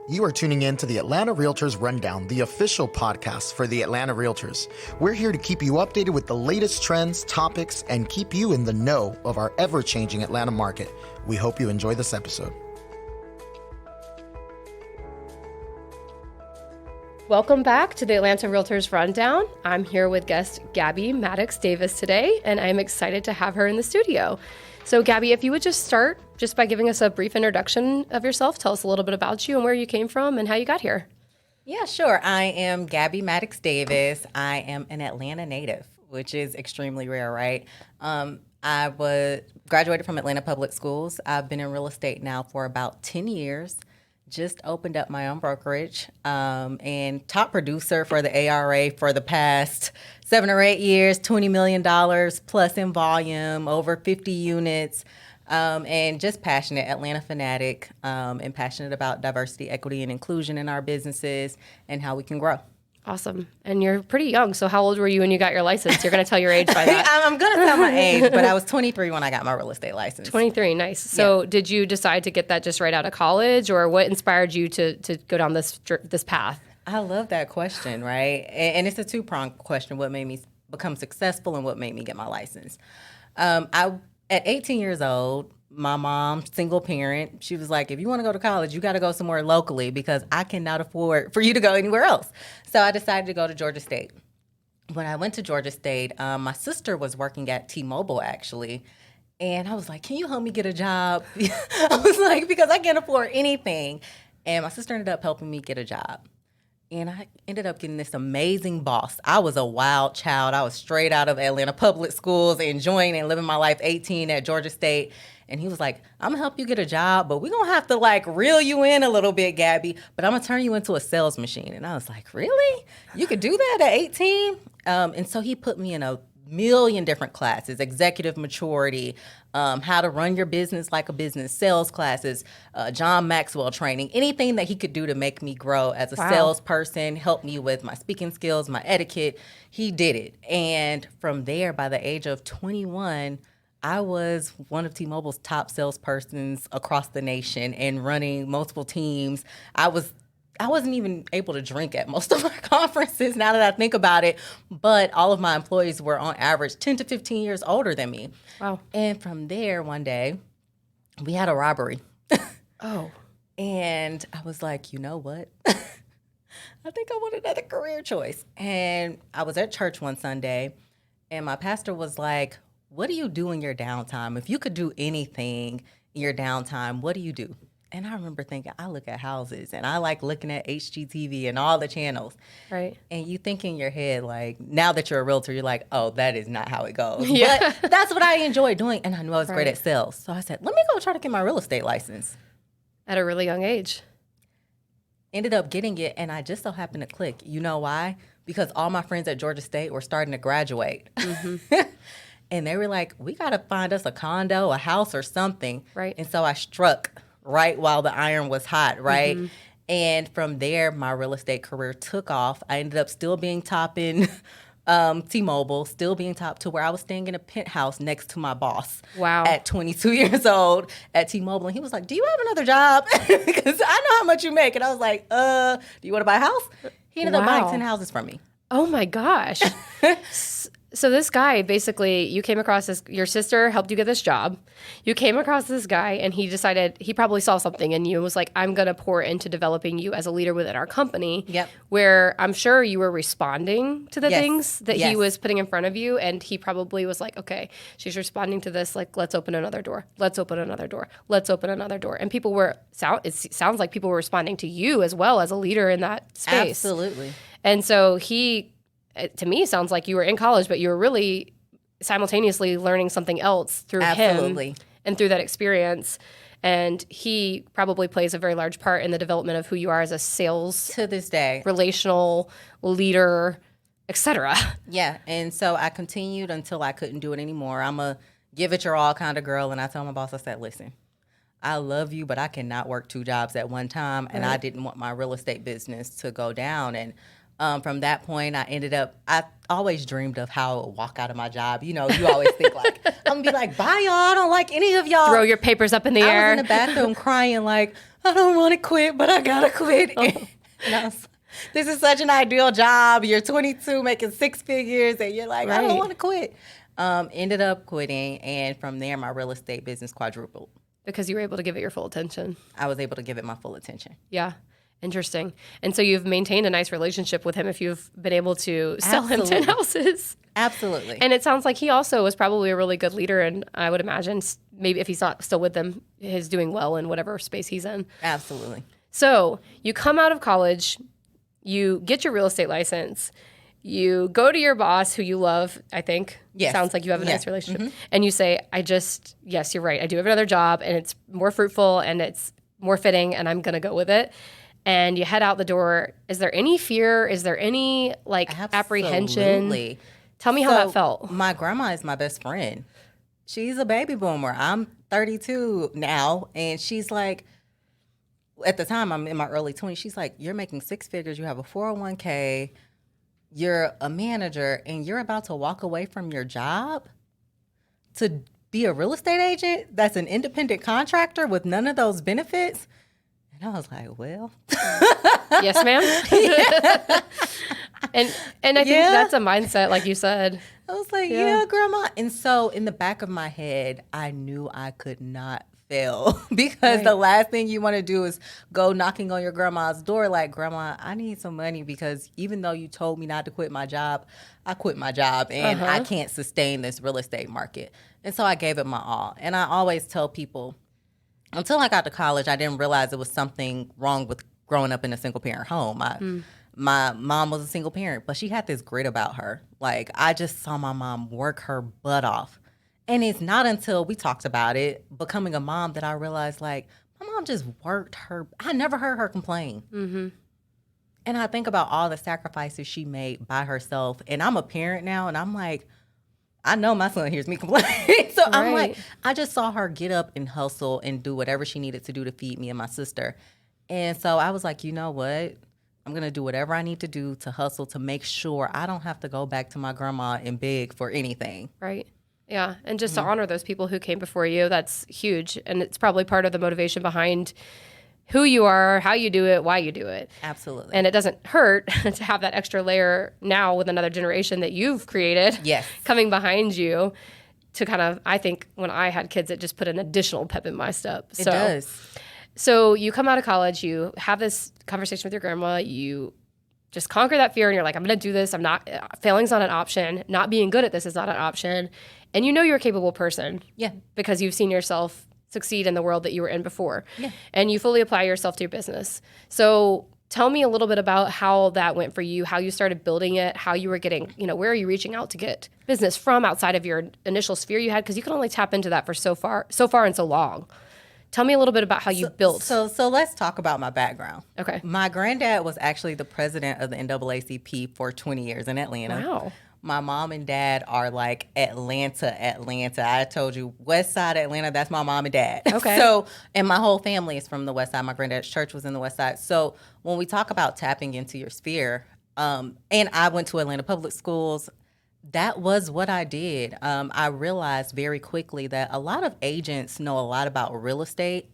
You are tuning in to the Atlanta Realtors Rundown, the official podcast for the Atlanta Realtors. We're here to keep you updated with the latest trends, topics, and keep you in the know of our ever-changing Atlanta market. We hope you enjoy this episode. Welcome back to the Atlanta Realtors Rundown. I'm here with guest Gabby Maddox Davis today, and I'm excited to have her in the studio. So Gabby, if you would just start just by giving us a brief introduction of yourself, tell us a little bit about you and where you came from and how you got here. Yeah, sure. I am Gabby Maddox Davis. I am an Atlanta native, which is extremely rare, right? Graduated from Atlanta Public Schools. I've been in real estate now for about 10 years. Just opened up my own brokerage and top producer for the ARA for the past 7 or 8 years, $20 million plus in volume, over 50 units, and just passionate, Atlanta fanatic, and passionate about diversity, equity, and inclusion in our businesses and how we can grow. Awesome. And you're pretty young. So how old were you when you got your license? You're going to tell your age by that. I'm going to tell my age, but I was 23 when I got my real estate license. 23, nice. So Did you decide to get that just right out of college, or what inspired you to go down this path? I love that question, right? And it's a two-pronged question, what made me become successful and what made me get my license. At 18 years old, my mom, single parent, she was like, if you want to go to college, you got to go somewhere locally because I cannot afford for you to go anywhere else. So I decided to go to Georgia State. When I went to Georgia State, my sister was working at T-Mobile, actually. And I was like, can you help me get a job? I was like, because I can't afford anything. And my sister ended up helping me get a job. And I ended up getting this amazing boss. I was a wild child. I was straight out of Atlanta Public Schools, enjoying and living my life, 18 at Georgia State. And he was like, I'm going to help you get a job, but we're going to have to reel you in a little bit, Gabby, but I'm going to turn you into a sales machine. And I was like, really? You could do that at 18? And so he put me in a million different classes, executive maturity, how to run your business like a business, sales classes, John Maxwell training, anything that he could do to make me grow as a salesperson, help me with my speaking skills, my etiquette. He did it. And from there, by the age of 21, I was one of T-Mobile's top salespersons across the nation and running multiple teams. I wasn't even able to drink at most of our conferences now that I think about it, but all of my employees were on average 10 to 15 years older than me. Wow. And from there, one day, we had a robbery. Oh. And I was like, you know what? I think I want another career choice. And I was at church one Sunday, and my pastor was like, what do you do in your downtime? If you could do anything in your downtime, what do you do? And I remember thinking, I look at houses and I like looking at HGTV and all the channels. Right. And you think in your head, now that you're a realtor, you're like, oh, that is not how it goes. Yeah. But that's what I enjoy doing. And I knew I was great at sales. So I said, let me go try to get my real estate license. At a really young age. Ended up getting it, and I just so happened to click. You know why? Because all my friends at Georgia State were starting to graduate. Mm-hmm. And they were like, we got to find us a condo, a house, or something. Right. And so I struck right while the iron was hot, right? Mm-hmm. And from there, my real estate career took off. I ended up still being top in T-Mobile, still being top to where I was staying in a penthouse next to my boss. Wow. At 22 years old at T-Mobile. And he was like, do you have another job? Because I know how much you make. And I was like, do you want to buy a house? He ended up buying 10 houses from me. Oh, my gosh. So this guy, basically, you came across your sister helped you get this job. You came across this guy, and he decided, he probably saw something in you and was like, I'm going to pour into developing you as a leader within our company. Yep. Where I'm sure you were responding to the things that he was putting in front of you, and he probably was like, okay, she's responding to this, let's open another door. Let's open another door. Let's open another door. And it sounds like people were responding to you as well as a leader in that space. Absolutely. And so to me, sounds like you were in college, but you were really simultaneously learning something else through him and through that experience. And he probably plays a very large part in the development of who you are as a sales, to this day, relational leader, etc. Yeah. And so I continued until I couldn't do it anymore. I'm a give it your all kind of girl. And I told my boss, I said, listen, I love you, but I cannot work 2 jobs at one time. And I didn't want my real estate business to go down. And from that point, I always dreamed of how I would walk out of my job. You know, you always think I'm going to be like, bye, y'all. I don't like any of y'all. Throw your papers up in the air. I was in the bathroom crying I don't want to quit, but I gotta quit. And I was, this is such an ideal job. You're 22, making 6 figures, and you're like, I don't want to quit. Ended up quitting, and from there, my real estate business quadrupled. Because you were able to give it your full attention. I was able to give it my full attention. Yeah. Interesting. And so you've maintained a nice relationship with him if you've been able to sell him 10 houses. Absolutely. And it sounds like he also was probably a really good leader. And I would imagine maybe if he's not still with them, he's doing well in whatever space he's in. Absolutely. So you come out of college, you get your real estate license, you go to your boss who you love, I think. Yes. Sounds like you have a nice relationship. And you say, yes, you're right. I do have another job and it's more fruitful and it's more fitting and I'm going to go with it. And you head out the door. Is there any fear? Is there any apprehension? Tell me how that felt. My grandma is my best friend. She's a baby boomer. I'm 32 now. And she's like, at the time, I'm in my early 20s. She's like, you're making 6 figures. You have a 401k. You're a manager. And you're about to walk away from your job to be a real estate agent that's an independent contractor with none of those benefits? And I was like, well. Yes, ma'am. And I think that's a mindset, like you said. I was like, yeah, grandma. And so in the back of my head, I knew I could not fail because the last thing you want to do is go knocking on your grandma's door like, Grandma, I need some money because even though you told me not to quit my job, I quit my job and I can't sustain this real estate market. And so I gave it my all. And I always tell people, until I got to college, I didn't realize there was something wrong with growing up in a single-parent home. My mom was a single parent, but she had this grit about her. Like, I just saw my mom work her butt off. And it's not until we talked about it, becoming a mom, that I realized, like, my mom just worked her. I never heard her complain. Mm-hmm. And I think about all the sacrifices she made by herself. And I'm a parent now, and I'm like, I know my son hears me complain. So I'm like, I just saw her get up and hustle and do whatever she needed to do to feed me and my sister. And so I was like, you know what? I'm going to do whatever I need to do to hustle to make sure I don't have to go back to my grandma and beg for anything. Right. Yeah. And just to honor those people who came before you, that's huge. And it's probably part of the motivation behind who you are, how you do it, why you do it. Absolutely. And it doesn't hurt to have that extra layer now with another generation that you've created coming behind you to kind of, I think when I had kids, it just put an additional pep in my step. It does. So you come out of college, you have this conversation with your grandma, you just conquer that fear and you're like, I'm going to do this. Failing's not an option. Not being good at this is not an option. And you know you're a capable person. Yeah. Because you've seen yourself succeed in the world that you were in before. Yeah. And you fully apply yourself to your business. So tell me a little bit about how that went for you, how you started building it, how you were getting, where are you reaching out to get business from outside of your initial sphere you had? Because you can only tap into that for so far and so long. Tell me a little bit about how you built. So let's talk about my background. Okay. My granddad was actually the president of the NAACP for 20 years in Atlanta. Wow. My mom and dad are like Atlanta. I told you, West Side Atlanta, that's my mom and dad. Okay. So, and my whole family is from the West Side. My granddad's church was in the West Side. So when we talk about tapping into your sphere, and I went to Atlanta public schools, that was what I did. I realized very quickly that a lot of agents know a lot about real estate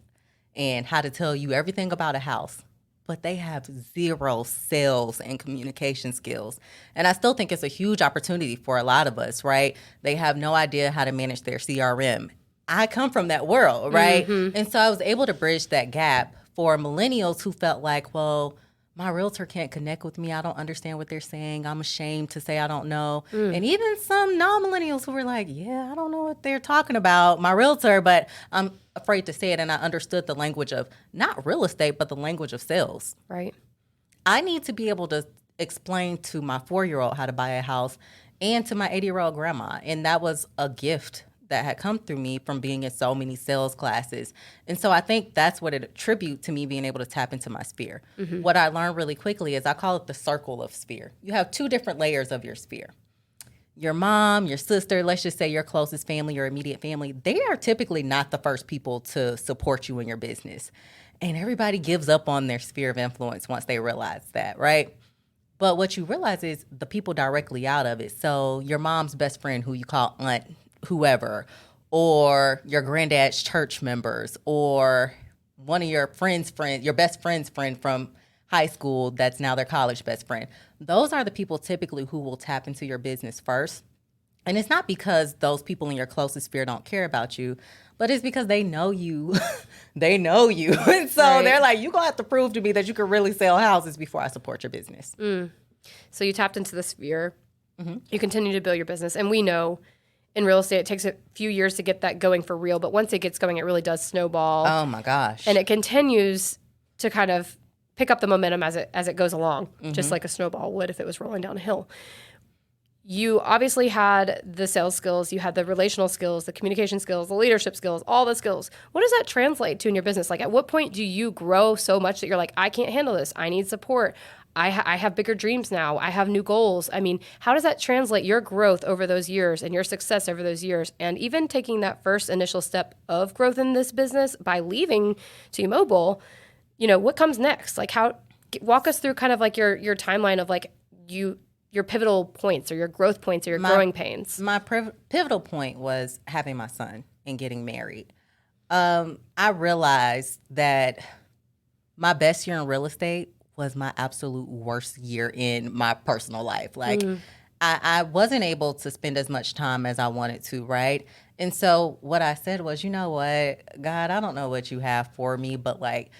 and how to tell you everything about a house, but they have zero sales and communication skills. And I still think it's a huge opportunity for a lot of us, right? They have no idea how to manage their CRM. I come from that world, right? Mm-hmm. And so I was able to bridge that gap for millennials who felt like, well, my realtor can't connect with me. I don't understand what they're saying. I'm ashamed to say I don't know. And even some non-millennials who were like, yeah, I don't know what they're talking about, my realtor, but I'm afraid to say it. And I understood the language of not real estate, but the language of sales. Right. I need to be able to explain to my 4-year-old how to buy a house and to my 80-year-old grandma. And that was a gift that had come through me from being in so many sales classes. And so I think that's what it attributes to me being able to tap into my sphere. Mm-hmm. What I learned really quickly is I call it the circle of sphere. You have 2 different layers of your sphere. Your mom, your sister, let's just say your closest family, your immediate family, they are typically not the first people to support you in your business. And everybody gives up on their sphere of influence once they realize that, right? But what you realize is the people directly out of it. So your mom's best friend, who you call aunt, whoever, or your granddad's church members, or one of your friend's friend, your best friend's friend from high school that's now their college best friend. Those are the people typically who will tap into your business first. And it's not because those people in your closest sphere don't care about you, but it's because they know you. They know you. And so they're like, you're going to have to prove to me that you can really sell houses before I support your business. So you tapped into the sphere. You continue to build your business. And we know in real estate, it takes a few years to get that going for real. But once it gets going, it really does snowball. Oh, my gosh. And it continues to kind of pick up the momentum as it goes along, just like a snowball would if it was rolling down a hill. You obviously had the sales skills, you had the relational skills, the communication skills, the leadership skills, all the skills. What does that translate to in your business? Like, at what point do you grow so much that you're like, I can't handle this, I need support, I have bigger dreams now, I have new goals? I mean, how does that translate your growth over those years and your success over those years? And even taking that first initial step of growth in this business by leaving T-Mobile, you know, what comes next? Like, walk us through kind of like your timeline of like your pivotal points or your growth points or your growing pains. My pivotal point was having my son and getting married. I realized that my best year in real estate was my absolute worst year in my personal life. Like, I wasn't able to spend as much time as I wanted to, right? And so what I said was, you know what, God, I don't know what you have for me, but like,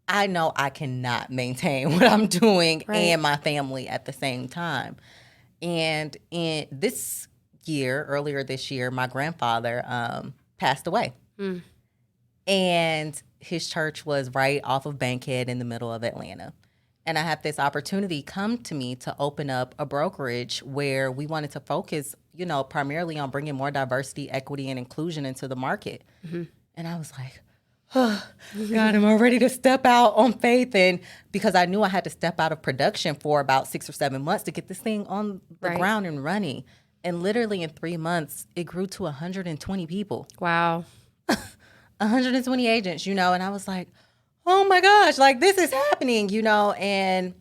I know I cannot maintain what I'm doing and my family at the same time. And in this year, earlier this year, my grandfather passed away. And his church was right off of Bankhead in the middle of Atlanta. And I had this opportunity come to me to open up a brokerage where we wanted to focus, you know, primarily on bringing more diversity, equity, and inclusion into the market. And I was like, oh, God, am I ready to step out on faith? And because I knew I had to step out of production for about 6 or 7 months to get this thing on the ground and running. And literally in 3 months, it grew to 120 people. Wow. 120 agents, you know, and I was like, oh my gosh, like this is happening, you know, and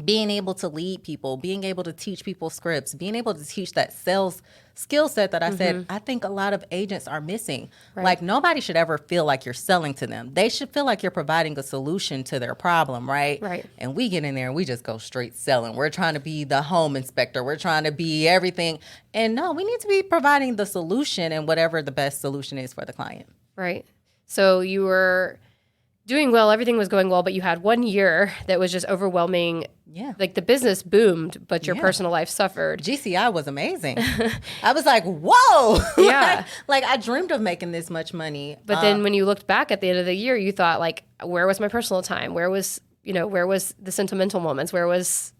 being able to lead people, being able to teach people scripts, being able to teach that sales skill set that I said, I think a lot of agents are missing. Like, nobody should ever feel like you're selling to them. They should feel like you're providing a solution to their problem, right? And we get in there and we just go straight selling. We're trying to be the home inspector. We're trying to be everything. And no, we need to be providing the solution and whatever the best solution is for the client. Right. So you were doing well, everything was going well, but you had 1 year that was just overwhelming. Yeah. Like, the business boomed, but your personal life suffered. GCI was amazing. I was like, whoa. Yeah. like I dreamed of making this much money. But then when you looked back at the end of the year, you thought, like, where was my personal time? Where was the sentimental moments? Where was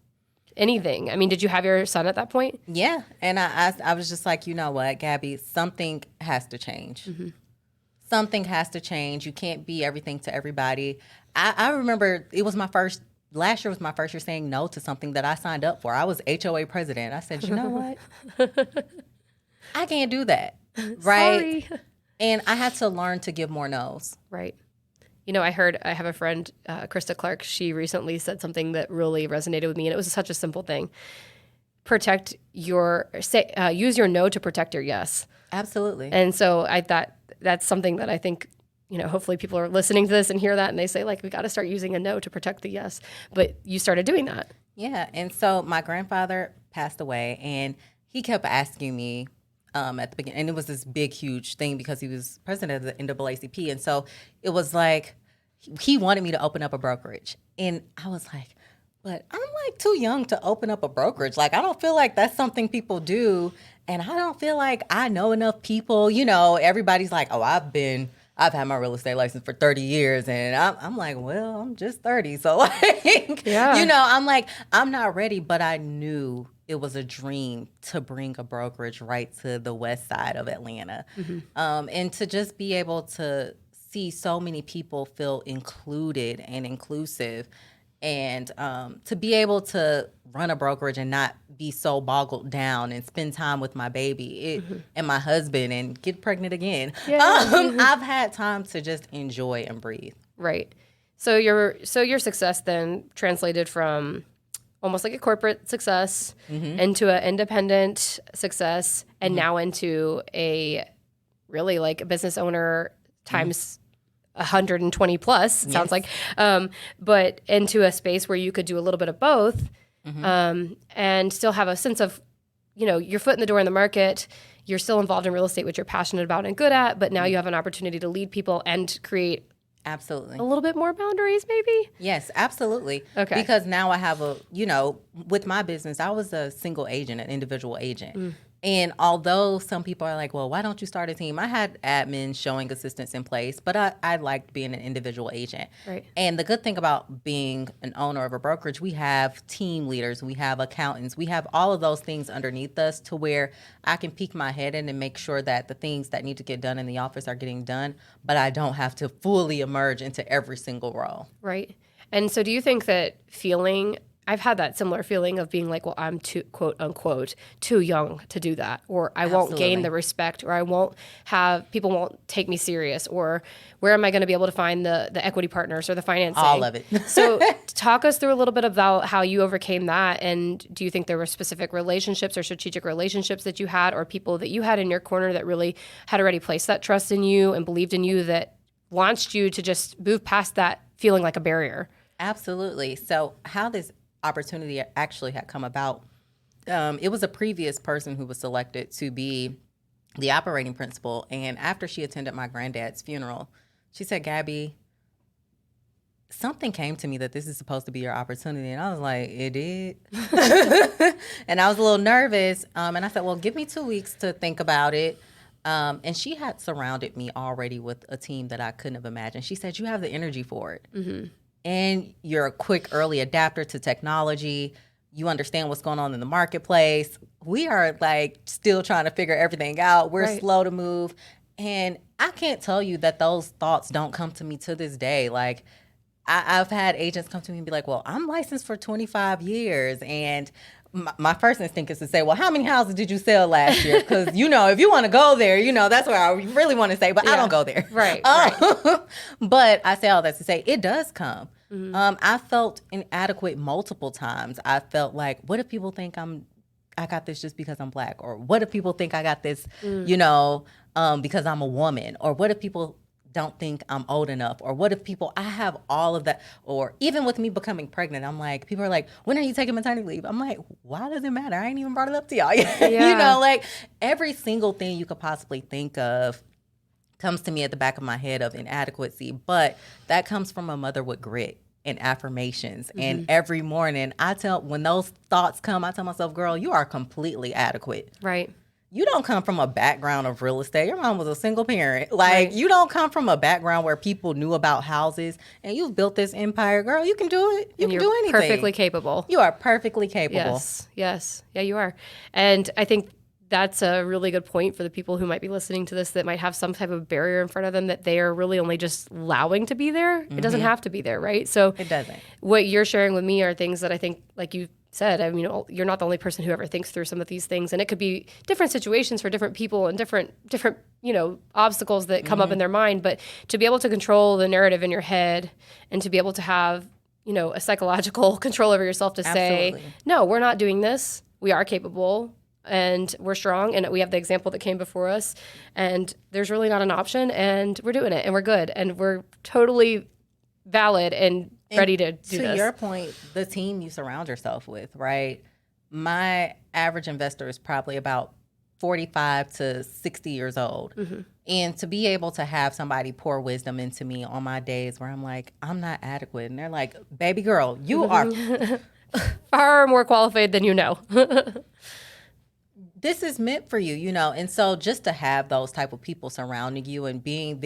anything? I mean, did you have your son at that point? Yeah. And I was just like, you know what, Gabby, something has to change. Something has to change. You can't be everything to everybody. I remember last year was my first year saying no to something that I signed up for. I was HOA president. I said, you know what? I can't do that. Right? Sorry. And I had to learn to give more no's. Right. You know, I have a friend, Krista Clark, she recently said something that really resonated with me, and it was such a simple thing. Use your no to protect your yes. Absolutely. And so I thought that's something that I think, you know, hopefully people are listening to this and hear that and they say, like, we got to start using a no to protect the yes. But you started doing that. Yeah. And so my grandfather passed away, and he kept asking me at the beginning, and it was this big, huge thing because he was president of the NAACP. And so it was like, he wanted me to open up a brokerage. And I was like, but I'm like too young to open up a brokerage. Like, I don't feel like that's something people do. And I don't feel like I know enough people. You know, everybody's like, oh, I've had my real estate license for 30 years. And I'm like, well, I'm just 30. So, like, you know, I'm like, I'm not ready. But I knew it was a dream to bring a brokerage right to the west side of Atlanta. And to just be able to see so many people feel included and inclusive. And to be able to run a brokerage and not be so boggled down and spend time with my baby and my husband and get pregnant again. I've had time to just enjoy and breathe. Right. So your success then translated from almost like a corporate success into an independent success and now into a really like a business owner times 120 plus, it sounds like, but into a space where you could do a little bit of both, and still have a sense of, your foot in the door in the market. You're still involved in real estate, which you're passionate about and good at, but now you have an opportunity to lead people and create absolutely a little bit more boundaries, maybe? Yes, absolutely. Okay. Because now I have with my business, I was a single agent, an individual agent. And although some people are like, well, why don't you start a team? I had admins, showing assistants in place, but I liked being an individual agent. Right. And the good thing about being an owner of a brokerage, we have team leaders, we have accountants, we have all of those things underneath us to where I can peek my head in and make sure that the things that need to get done in the office are getting done, but I don't have to fully emerge into every single role. Right. And so do you think that I've had that similar feeling of being like, well, I'm too, quote unquote, too young to do that, or I won't gain the respect, or people won't take me serious, or where am I going to be able to find the equity partners or the financing? All of it. So talk us through a little bit about how you overcame that. And do you think there were specific relationships or strategic relationships that you had, or people that you had in your corner that really had already placed that trust in you and believed in you, that launched you to just move past that feeling like a barrier? Absolutely. So how this opportunity actually had come about, it was a previous person who was selected to be the operating principal, and after she attended my granddad's funeral, she said, Gabby, something came to me that this is supposed to be your opportunity. And I was like, it did? And I was a little nervous, and I said, well, give me 2 weeks to think about it. And she had surrounded me already with a team that I couldn't have imagined. She said, you have the energy for it. And you're a quick early adapter to technology. You understand what's going on in the marketplace. We are like still trying to figure everything out. We're slow to move. And I can't tell you that those thoughts don't come to me to this day. Like I've had agents come to me and be like, well, I'm licensed for 25 years. And my first instinct is to say, well, how many houses did you sell last year? Because, if you want to go there, that's where I really want to say, but I don't go there. Right. But I say all that to say it does come. I felt inadequate multiple times. I felt like, what if people think I got this just because I'm Black? Or what if people think I got this, because I'm a woman? Or what if people don't think I'm old enough? Or what if I have all of that? Or even with me becoming pregnant, I'm like, people are like, when are you taking maternity leave? I'm like, why does it matter? I ain't even brought it up to y'all yet. Yeah. Like every single thing you could possibly think of comes to me at the back of my head of inadequacy. But that comes from a mother with grit and affirmations. And every morning when those thoughts come, I tell myself, girl, you are completely adequate. Right. You don't come from a background of real estate. Your mom was a single parent. Like, you don't come from a background where people knew about houses, and you've built this empire. Girl, you can do it. You can do anything. Perfectly capable. You are perfectly capable. Yes. Yeah, you are. And I think that's a really good point for the people who might be listening to this that might have some type of barrier in front of them that they are really only just allowing to be there. It doesn't have to be there, right? So it doesn't. What you're sharing with me are things that I think, like you said, I mean, you're not the only person who ever thinks through some of these things, and it could be different situations for different people and different obstacles that come up in their mind. But to be able to control the narrative in your head and to be able to have a psychological control over yourself to say, no, we're not doing this. We are capable and we're strong, and we have the example that came before us, and there's really not an option, and we're doing it, and we're good, and we're totally valid and ready to do this. To your point, the team you surround yourself with, right? My average investor is probably about 45 to 60 years old. And to be able to have somebody pour wisdom into me on my days where I'm like, I'm not adequate. And they're like, baby girl, you are far more qualified than you know. This is meant for you, And so just to have those type of people surrounding you and being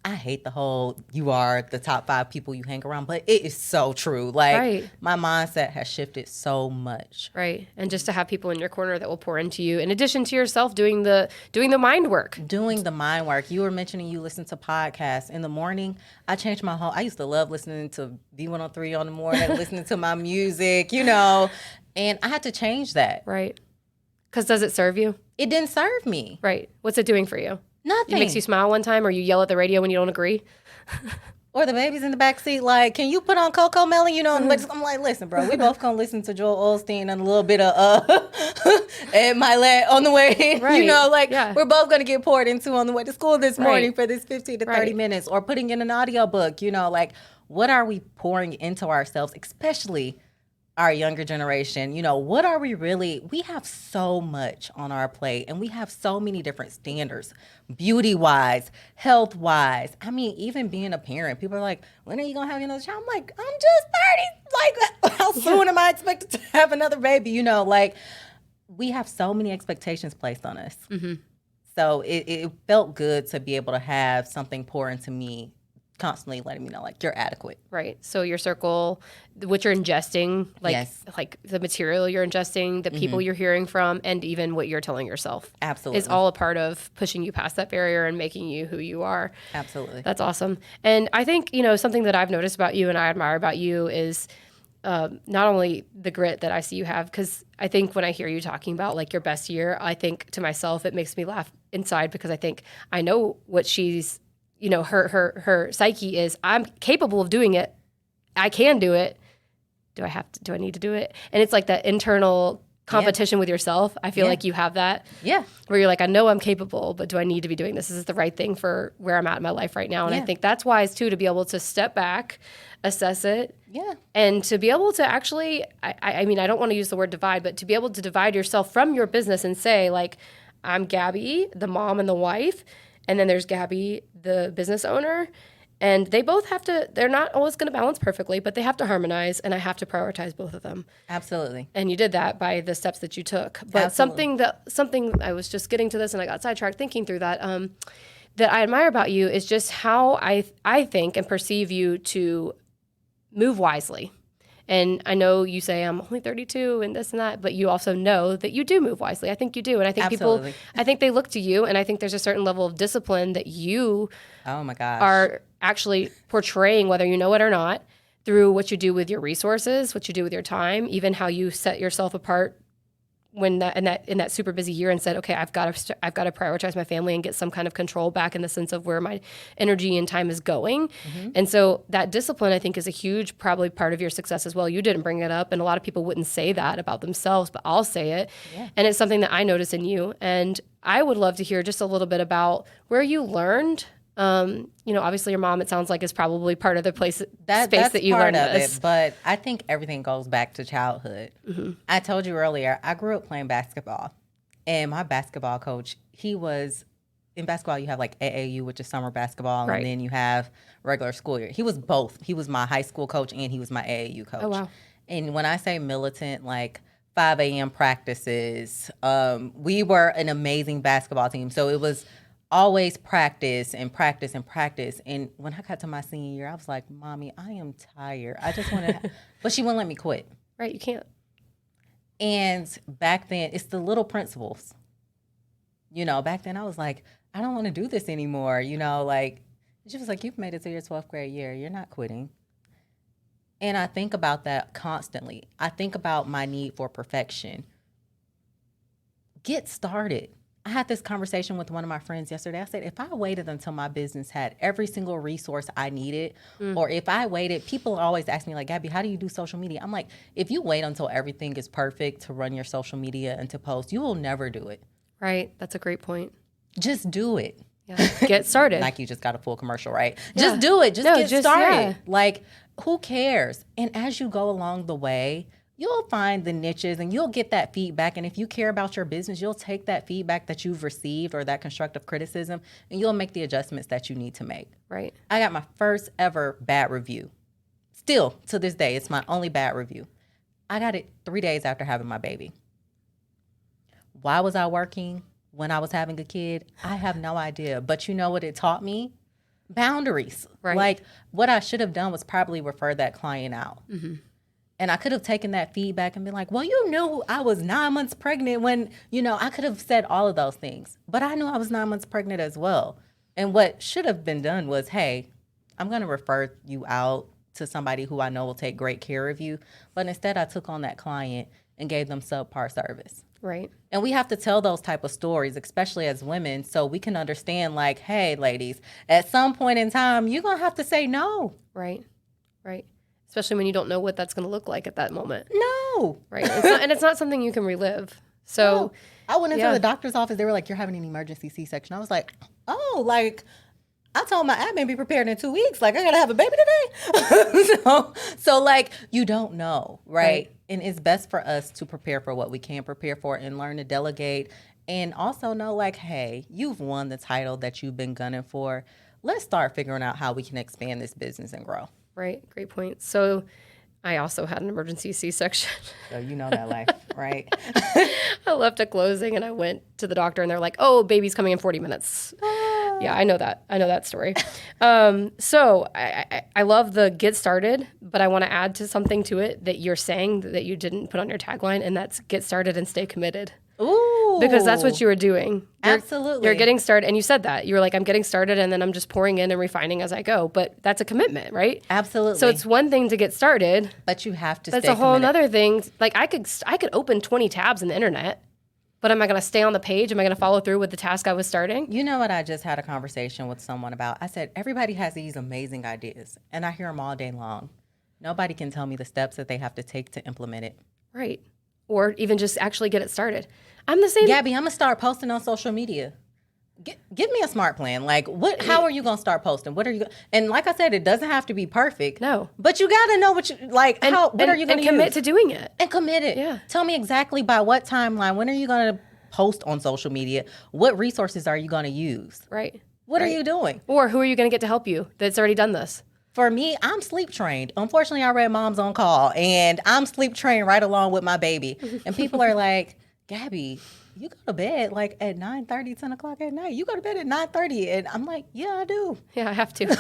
I hate the whole, you are the top 5 people you hang around, but it is so true. Like my mindset has shifted so much. Right. And just to have people in your corner that will pour into you, in addition to yourself doing the mind work. Doing the mind work. You were mentioning you listen to podcasts. In the morning, I changed I used to love listening to V103 on the morning, listening to my music, and I had to change that. Right. Because does it serve you? It didn't serve me. Right. What's it doing for you? Nothing. It makes you smile one time, or you yell at the radio when you don't agree? Or the baby's in the back seat, like, can you put on Coco Melon? You know, but I'm like, listen, bro, we both gonna listen to Joel Osteen and a little bit of and my leg on the way. Right. You know, like Yeah. we're both gonna get poured into on the way to school this morning Right. for this 15 to 30 Right. minutes, or putting in an audiobook. You know, like what are we pouring into ourselves, especially our younger generation? You know, what are we really? We have so much on our plate, and we have so many different standards, beauty wise, health wise. I mean, even being a parent, people are like, when are you gonna have another child? I'm like, I'm just 30. Like, how soon am I expected to have another baby? You know, like we have so many expectations placed on us. So it felt good to be able to have something pour into me, constantly letting me know, like, you're adequate. Right. So your circle, what you're ingesting, like Yes. like the material you're ingesting, the people you're hearing from, and even what you're telling yourself. Absolutely. Is all a part of pushing you past that barrier and making you who you are. Absolutely. That's awesome. And I think, something that I've noticed about you and I admire about you is not only the grit that I see you have, because I think when I hear you talking about like your best year, I think to myself, it makes me laugh inside, because I think I know what she's, her psyche is. I'm capable of doing it. I can do it. Do I need to do it? And it's like that internal competition with yourself. I feel like you have that. Yeah. Where you're like, I know I'm capable, but do I need to be doing this? Is this the right thing for where I'm at in my life right now? And I think that's wise too, to be able to step back, assess it. Yeah. And to be able to actually, I mean, I don't want to use the word divide, but to be able to divide yourself from your business and say, like, I'm Gabby, the mom and the wife, and then there's Gabby, the business owner. And they both have to, they're not always going to balance perfectly, but they have to harmonize, and I have to prioritize both of them. Absolutely. And you did that by the steps that you took. But something I was just getting to this and I got sidetracked thinking through that, that I admire about you is just how I think and perceive you to move wisely. And I know you say I'm only 32 and this and that, but you also know that you do move wisely. I think you do. And I think Absolutely. I think they look to you, and I think there's a certain level of discipline that you Oh my gosh. are actually portraying, whether you know it or not, through what you do with your resources, what you do with your time, even how you set yourself apart when in that super busy year and said, okay, I've got to prioritize my family and get some kind of control back in the sense of where my energy and time is going. And so that discipline, I think, is a huge probably part of your success as well. You didn't bring it up, and a lot of people wouldn't say that about themselves, but I'll say it. And it's something that I notice in you. And I would love to hear just a little bit about where you learned. Obviously your mom, it sounds like, is probably part of the space that you learned this. But I think everything goes back to childhood. I told you earlier, I grew up playing basketball, and my basketball coach, he was, in basketball you have like AAU, which is summer basketball, Right. and then you have regular school year. He was both. He was my high school coach and he was my AAU coach. Oh, wow. And when I say militant, like 5 a.m. practices, we were an amazing basketball team. So it was always practice and practice and practice. And when I got to my senior year, I was like, Mommy, I am tired. I just want to, but she wouldn't let me quit. Right, you can't. And back then, it's the little principles. Back then I was like, I don't want to do this anymore. Like, she was like, you've made it to your 12th grade year. You're not quitting. And I think about that constantly. I think about my need for perfection. Get started. I had this conversation with one of my friends yesterday. I said, if I waited until my business had every single resource I needed, or if I waited, people always ask me like, Gabby, how do you do social media? I'm like, if you wait until everything is perfect to run your social media and to post, you will never do it. Right, that's a great point. Just do it. Yeah. Get started. Like you just got a full commercial, right? Yeah. Just do it. Just get started. Yeah. Like, who cares? And as you go along the way, you'll find the niches and you'll get that feedback. And if you care about your business, you'll take that feedback that you've received or that constructive criticism, and you'll make the adjustments that you need to make. Right. I got my first ever bad review. Still, to this day, it's my only bad review. I got it 3 days after having my baby. Why was I working when I was having a kid? I have no idea. But you know what it taught me? Boundaries. Right. Like, what I should have done was probably refer that client out. And I could have taken that feedback and been like, well, you knew I was 9 months pregnant when, I could have said all of those things. But I knew I was 9 months pregnant as well. And what should have been done was, hey, I'm going to refer you out to somebody who I know will take great care of you. But instead, I took on that client and gave them subpar service. Right. And we have to tell those type of stories, especially as women, so we can understand, like, hey, ladies, at some point in time, you're going to have to say no. Right. Right. Especially when you don't know what that's going to look like at that moment. No. Right. It's not something you can relive. So no. I went into the doctor's office. They were like, you're having an emergency C-section. I was like, oh, like, I told my admin be prepared in 2 weeks. Like, I got to have a baby today. so like, you don't know, right? And it's best for us to prepare for what we can prepare for and learn to delegate and also know, like, hey, you've won the title that you've been gunning for. Let's start figuring out how we can expand this business and grow. Right. Great point. So I also had an emergency C-section. So you know that life, right? I left at closing and I went to the doctor and they're like, oh, baby's coming in 40 minutes. Yeah, I know that. I know that story. So I love the get started, but I want to add to something to it that you're saying that you didn't put on your tagline, and that's get started and stay committed. Ooh. Because that's what you were doing. Absolutely. You're getting started, and you said that. You were like, I'm getting started, and then I'm just pouring in and refining as I go. But that's a commitment, right? Absolutely. So it's one thing to get started. But you have to That's stay a whole committed. other thing. Like, I could open 20 tabs in the internet, but am I going to stay on the page? Am I going to follow through with the task I was starting? You know what I just had a conversation with someone about? I said, everybody has these amazing ideas, and I hear them all day long. Nobody can tell me the steps that they have to take to implement it. Right. Or even just actually get it started. I'm the same. Gabby, I'm going to start posting on social media. Give me a smart plan. Like, what? How are you going to start posting? What are you? And like I said, it doesn't have to be perfect. No. But you got to know what you like. What are you going to commit to doing it? And commit it. Yeah. Tell me exactly by what timeline. When are you going to post on social media? What resources are you going to use? Right. What are you doing? Or who are you going to get to help you that's already done this? For me, I'm sleep trained. Unfortunately, I read Mom's on Call, and I'm sleep trained right along with my baby. And people are like, Gabby, you go to bed like at 9:30, 10 o'clock at night. You go to bed at 9:30. And I'm like, yeah, I do. Yeah, I have to.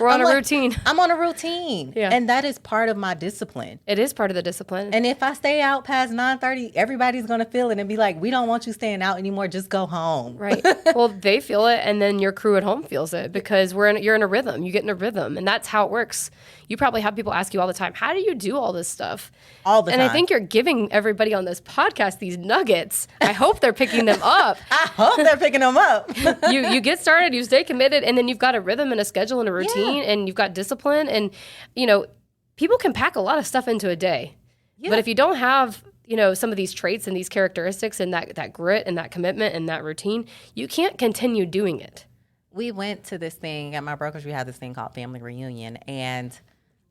We're on a routine. I'm on a routine. Yeah. And that is part of my discipline. It is part of the discipline. And if I stay out past 9:30, everybody's going to feel it and be like, we don't want you staying out anymore. Just go home. Right. Well, they feel it, and then your crew at home feels it because you're in a rhythm. You get in a rhythm, and that's how it works. You probably have people ask you all the time, how do you do all this stuff? All the time. And I think you're giving everybody on this podcast these nuggets. I hope they're picking them up. I hope they're picking them up. You get started, you stay committed, and then you've got a rhythm and a schedule and a routine, and you've got discipline. And, people can pack a lot of stuff into a day. Yeah. But if you don't have, some of these traits and these characteristics and that grit and that commitment and that routine, you can't continue doing it. We went to this thing at my brokerage. We had this thing called Family Reunion, and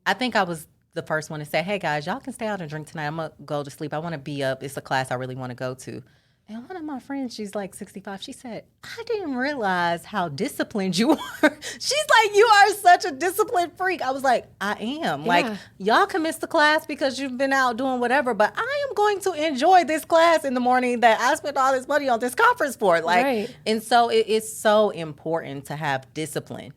I think I was the first one to say, hey, guys, y'all can stay out and drink tonight. I'm going to go to sleep. I want to be up. It's a class I really want to go to. And one of my friends, she's like 65, she said, I didn't realize how disciplined you are. She's like, you are such a disciplined freak. I was like, I am. Yeah. Like, y'all can miss the class because you've been out doing whatever, but I am going to enjoy this class in the morning that I spent all this money on this conference for. Like, right. And so it is so important to have discipline.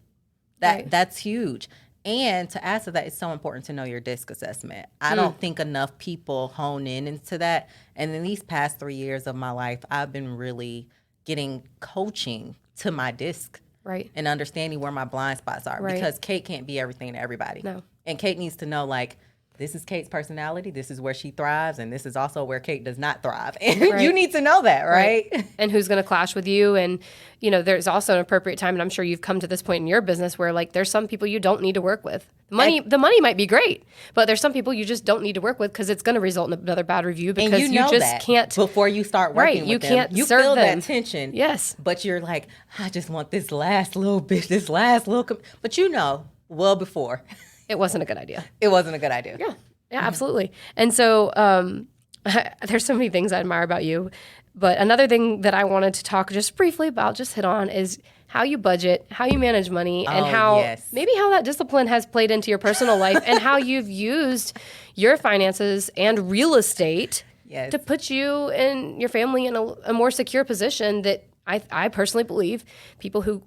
That's huge. And to add to that, it's so important to know your DISC assessment. I don't think enough people hone into that. And in these past 3 years of my life, I've been really getting coaching to my DISC. Right. And understanding where my blind spots are. Right. Because Kate can't be everything to everybody. No. And Kate needs to know, like, this is Kate's personality. This is where she thrives. And this is also where Kate does not thrive. And you need to know that, right? And who's going to clash with you. And, there's also an appropriate time. And I'm sure you've come to this point in your business where, like, there's some people you don't need to work with. The money might be great, but there's some people you just don't need to work with because it's going to result in another bad review because and you just that can't. Before you start working with you them. can't You serve feel them. that tension. Yes. But you're like, I just want this last little bit, but well before. It wasn't a good idea. It wasn't a good idea. Yeah, absolutely. And so there's so many things I admire about you. But another thing that I wanted to talk just briefly about, just hit on, is how you budget, how you manage money, and maybe how that discipline has played into your personal life and how you've used your finances and real estate to put you and your family in a more secure position that I personally believe people who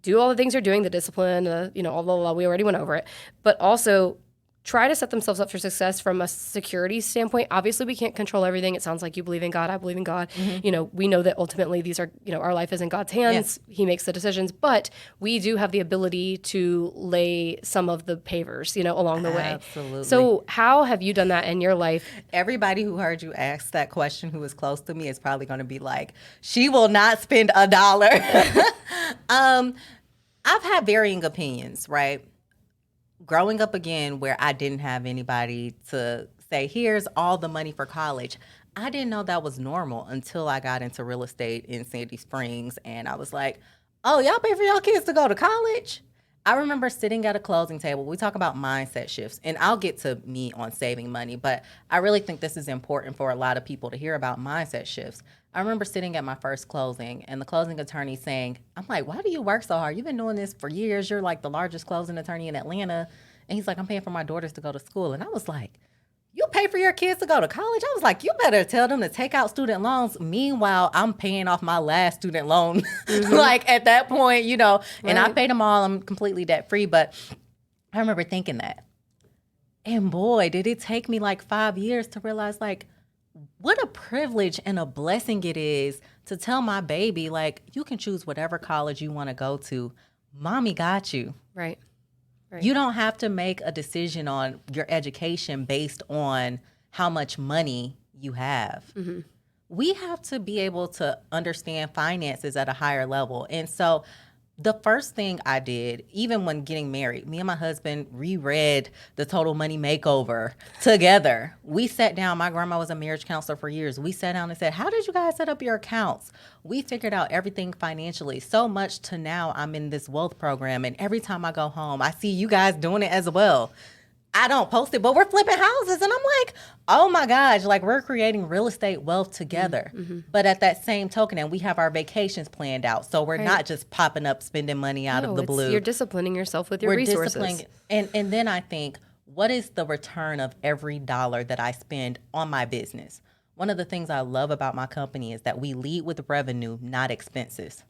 do all the things you're doing, the discipline, we already went over it, but also try to set themselves up for success from a security standpoint. Obviously, we can't control everything. It sounds like you believe in God. I believe in God. We know that ultimately these are, our life is in God's hands. Yeah. He makes the decisions, but we do have the ability to lay some of the pavers, along the way. Absolutely. So how have you done that in your life? Everybody who heard you ask that question who is close to me is probably going to be like, she will not spend $1. I've had varying opinions, right? Growing up again where I didn't have anybody to say, here's all the money for college. I didn't know that was normal until I got into real estate in Sandy Springs. And I was like, oh, y'all pay for y'all kids to go to college? I remember sitting at a closing table. We talk about mindset shifts, and I'll get to me on saving money, but I really think this is important for a lot of people to hear about mindset shifts. I remember sitting at my first closing and the closing attorney saying, I'm like, why do you work so hard? You've been doing this for years. You're like the largest closing attorney in Atlanta. And he's like, I'm paying for my daughters to go to school. And I was like, you pay for your kids to go to college? I was like, you better tell them to take out student loans. Meanwhile, I'm paying off my last student loan. Like at that point, and I paid them all. I'm completely debt free. But I remember thinking that. And boy, did it take me like 5 years to realize like, what a privilege and a blessing it is to tell my baby, like, you can choose whatever college you want to go to. Mommy got you. Right. You don't have to make a decision on your education based on how much money you have. Mm-hmm. We have to be able to understand finances at a higher level. And so the first thing I did, even when getting married, me and my husband reread The Total Money Makeover together. We sat down. My grandma was a marriage counselor for years. We sat down and said, how did you guys set up your accounts? We figured out everything financially, so much to now I'm in this wealth program. And every time I go home, I see you guys doing it as well. I don't post it, but we're flipping houses. And I'm like, oh my gosh, like we're creating real estate wealth together. Mm-hmm. But at that same token, and we have our vacations planned out. So we're not just popping up, spending money out of the blue. You're disciplining yourself with your resources. And then I think, what is the return of every dollar that I spend on my business? One of the things I love about my company is that we lead with revenue, not expenses.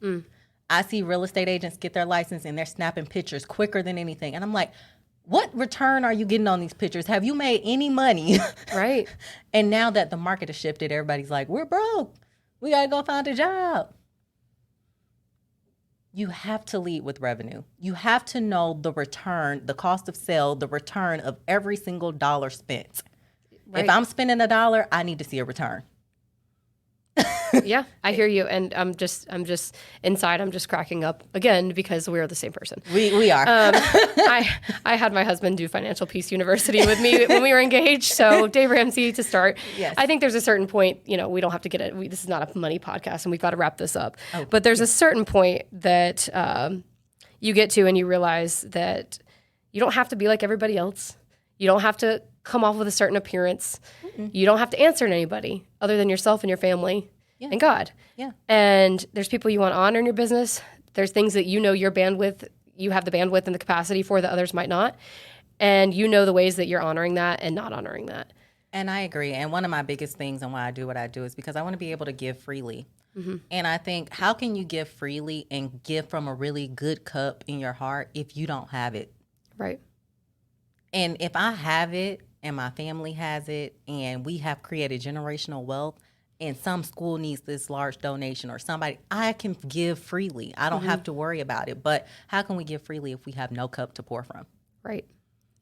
I see real estate agents get their license and they're snapping pictures quicker than anything. And I'm like, what return are you getting on these pictures? Have you made any money? Right. And now that the market has shifted, everybody's like, we're broke. We got to go find a job. You have to lead with revenue. You have to know the return, the cost of sale, the return of every single dollar spent. Right. If I'm spending $1, I need to see a return. Yeah, I hear you, and I'm just inside. I'm just cracking up again because we're the same person. We are. I had my husband do Financial Peace University with me when we were engaged. So Dave Ramsey to start. Yes. I think there's a certain point. We don't have to get it. This is not a money podcast, and we've got to wrap this up. Oh, but there's a certain point that you get to, and you realize that you don't have to be like everybody else. You don't have to come off with a certain appearance. Mm-mm. You don't have to answer to anybody other than yourself and your family. Yeah. And God. Yeah. And there's people you want to honor in your business. There's things that you have the bandwidth and the capacity for that others might not. And the ways that you're honoring that and not honoring that. And I agree. And one of my biggest things and why I do what I do is because I want to be able to give freely. Mm-hmm. And I think, how can you give freely and give from a really good cup in your heart if you don't have it? Right. And if I have it and my family has it and we have created generational wealth, and some school needs this large donation or somebody, I can give freely. I don't have to worry about it. But how can we give freely if we have no cup to pour from? Right.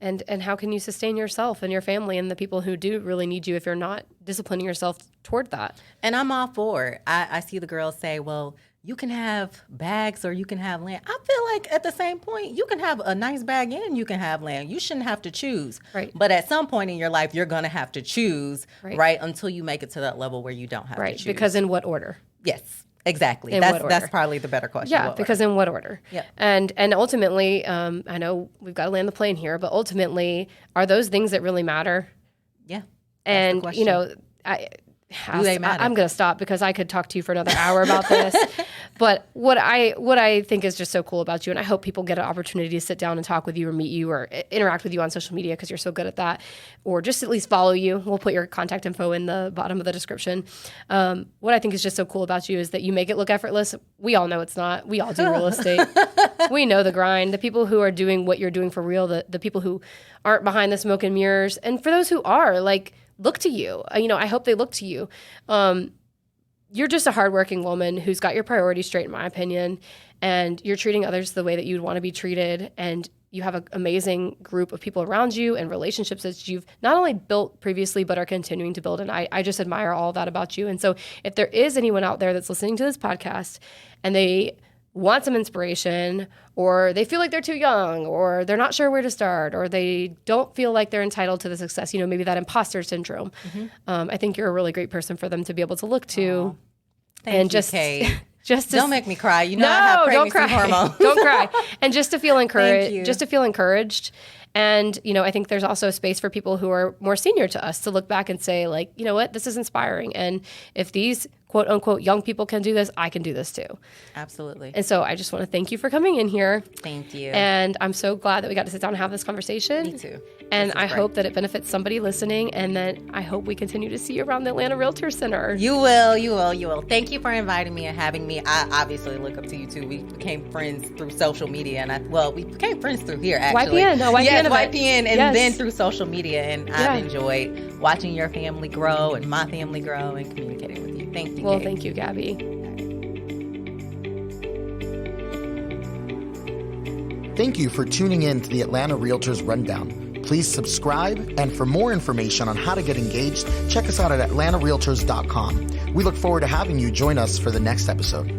And how can you sustain yourself and your family and the people who do really need you if you're not disciplining yourself toward that? And I'm all for it. I see the girls say, well, you can have bags or you can have land. I feel like at the same point, you can have a nice bag and you can have land. You shouldn't have to choose. Right. But at some point in your life, you're going to have to choose, right? Until you make it to that level where you don't have to choose. Because in what order? Yes, exactly. That's probably the better question. Yeah, because in what order? Yeah. And ultimately, I know we've got to land the plane here, but ultimately, are those things that really matter? Yeah. And, Do they matter? I'm going to stop because I could talk to you for another hour about this. But what I think is just so cool about you, and I hope people get an opportunity to sit down and talk with you or meet you or interact with you on social media because you're so good at that, or just at least follow you. We'll put your contact info in the bottom of the description. What I think is just so cool about you is that you make it look effortless. We all know it's not. We all do real estate. We know the grind. The people who are doing what you're doing for real, the people who aren't behind the smoke and mirrors, and for those who are, like, look to you. I hope they look to you. You're just a hardworking woman who's got your priorities straight, in my opinion, and you're treating others the way that you'd want to be treated. And you have an amazing group of people around you and relationships that you've not only built previously, but are continuing to build. And I just admire all that about you. And so if there is anyone out there that's listening to this podcast and they want some inspiration, or they feel like they're too young, or they're not sure where to start, or they don't feel like they're entitled to the success, maybe that imposter syndrome. I think you're a really great person for them to be able to look to. Thank you, Kate. Just don't make me cry. I have pregnancy hormones. Don't cry. And just to feel encouraged. And, I think there's also a space for people who are more senior to us to look back and say, like, you know what, this is inspiring. And if these quote unquote young people can do this, I can do this too. Absolutely. And so I just want to thank you for coming in here. Thank you. And I'm so glad that we got to sit down and have this conversation. Me too. And I hope that it benefits somebody listening, and that I hope we continue to see you around the Atlanta Realtor Center. You will. Thank you for inviting me and having me. I obviously look up to you too. We became friends through social media, and we became friends through here, actually. YPN, and then through social media. And I've enjoyed watching your family grow and my family grow and communicating with you. Thank you, Well, Kate. thank you, Gabby. Thank you for tuning in to the Atlanta Realtors Rundown. Please subscribe, and for more information on how to get engaged, check us out at atlantarealtors.com. We look forward to having you join us for the next episode.